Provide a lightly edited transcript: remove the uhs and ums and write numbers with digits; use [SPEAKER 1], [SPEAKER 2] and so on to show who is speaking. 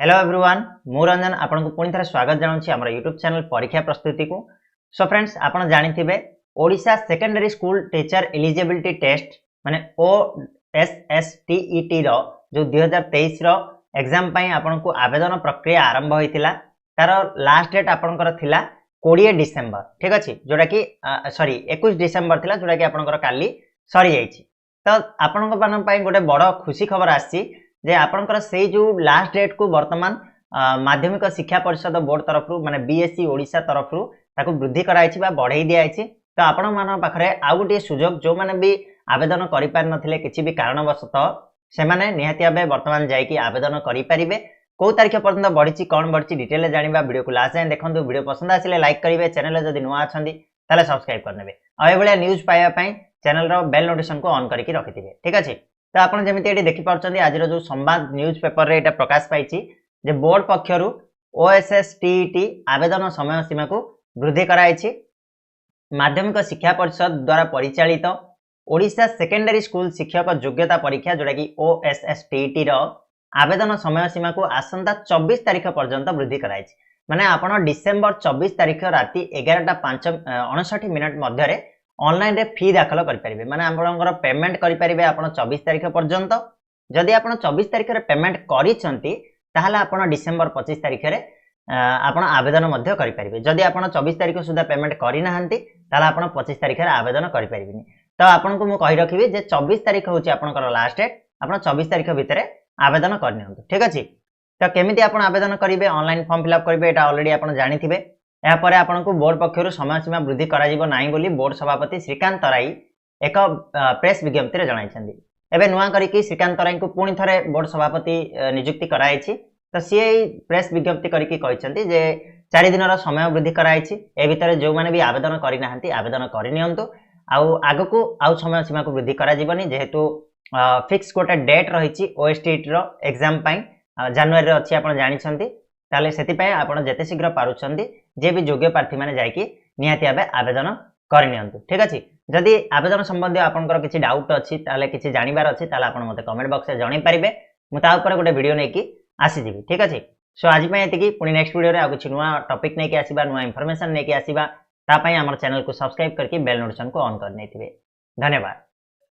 [SPEAKER 1] Hello everyone मु रंजन आपन को पुणी थे स्वागत जनाऊँ आम यूट्यूब चैनल परीक्षा प्रस्तुति को। सो फ्रेंड्स आपन जानिथिबे Odisha secondary school teacher eligibility test माने OSSTET रो जो 2023 रो एग्जाम पई आपन को आवेदन प्रक्रिया आरंभ होइतिला। तार लास्ट डेट आपनकर थिला 20 डिसेंबर, ठीक अछि, जोडा कि सॉरी 21 डिसेंबर थिला, जोडा कि आपनकर काली सरी जाईछि। तो आपनक मान पई गोटे बड़ खुशी खबर आछि जे आपनकर से जो लास्ट डेट को वर्तमान माध्यमिक शिक्षा परिषद बोर्ड तरफ माने बीएससी ओडिशा तरफ ताको वृद्धि कराइछि बा बढ़ाई दियाइछि। तो आपण मान पाखरे आउ गोटे सुजोग जो माने भी आवेदन करि पार नथिले किछि भी कारणवशतः से माने निहाती आबे वर्तमान जाई कि आवेदन करि परिबे। को तारिख पर्यंत बढ़िछि कोन बढ़िछि डिटेल जानिबा वीडियो को लास्ट जाय देखंतु। वीडियो पसंद आसिले लाइक करिवे, चैनल जदि नुवा अछंदी ताले सब्सक्राइब करनेबे। आ ए बळे न्यूज़ पाया पई चैनल रो बेल नोटिफिकेशन को ऑन करके रखिथिबे, ठीक अछि। तो आपण जेमिति एठी देखि पाउछन्ती आज जो संवाद न्यूज पेपर रे एटा प्रकाश पाइछि जे बोर्ड पक्षरु OSSTET आवेदन समय सीमा को वृद्धि कराइछि। माध्यमिक शिक्षा परिषद द्वारा परिचालित ओडिशा सेकेंडरी स्कूल शिक्षक योग्यता परीक्षा जोडा कि OSSTET रो आवेदन समय सीमा को आसंता 24 तारिख पर्यंत वृद्धि कराइछि। माने आपण डिसेंबर 24 तारिख राति 11:59 मध्य रे ऑनलाइन रे फी दाखल करि परिबे। माने आपनकर पेमेंट करि परिबे आपण 24 तारिख पर्यंत। जदि आपण 24 तारिख रे पेमेंट करिसंती ताहाले आपण डिसेंबर 25 तारिख रे आपण आवेदन मध्य करि परिबे। जदि आपण 24 तारिख सुधा पेमेंट करि नाहंती ताहाले आपण 25 तारिख रे आवेदन करि परिबिनी। तो आपण को मु कहि रखिबे जे 24 तारिख होची आपनकर लास्ट डेट, आपण 24 तारिख भितरे आवेदन करनियंतु, ठीक अछि। तो केमिति आपण आवेदन करिवे, ऑनलाइन फॉर्म फिल अप करिवे, एटा ऑलरेडी आपण जानिथिबे। यापर आपन को बोर्ड पक्षरु समय सीमा वृद्धि करा जिवो नाही बोली बोर्ड सभापति श्रीकांत तराई एक प्रेस विज्ञप्ति रे जणाइछन्ती। एबे नुवा करी कि श्रीकांत तराई को पुणी थरे बोर्ड सभापति नियुक्ति कराइछि। तो सीए प्रेस विज्ञप्ति करी कि कहिसन्ती जे 4 दिन रो समय वृद्धि कराइछि। ए भितरे जो माने भी आवेदन करि नाहंती आवेदन करि नियंतु। आउ आगको आउ समय सीमा को वृद्धि करा जिवनी, जेहेतु फिक्स गोटे डेट रहिछि OSTET रो एग्जाम पई जनवरी रे अछि आपण जानिछन्ती। ताले सेति पय आपण जेते शीघ्र पारुछन्ती जे भी योग्य प्रार्थी माने जाई कि निहाती आबे आवेदन करि नियंतु, ठीक अछि। जदि आवेदन संबंधी आपनकर किछि डाउट अछि ताले किछि जानिबार अछि ताले आपण मते कमेंट बॉक्स रे जणाई परिबे। मु ता ऊपर गोटे वीडियो नै कि आसी जिवि, ठीक अछि। सो आज पय एतिकी, पुनी नेक्स्ट वीडियो रे आ किछि नुवा टॉपिक नै कि आसीबा, नुवा इंफॉर्मेशन नै कि आसीबा। ता पय हमर चैनल को सब्सक्राइब करके बेल नोटिफिकेशन को ऑन कर नेथिबे। धन्यवाद।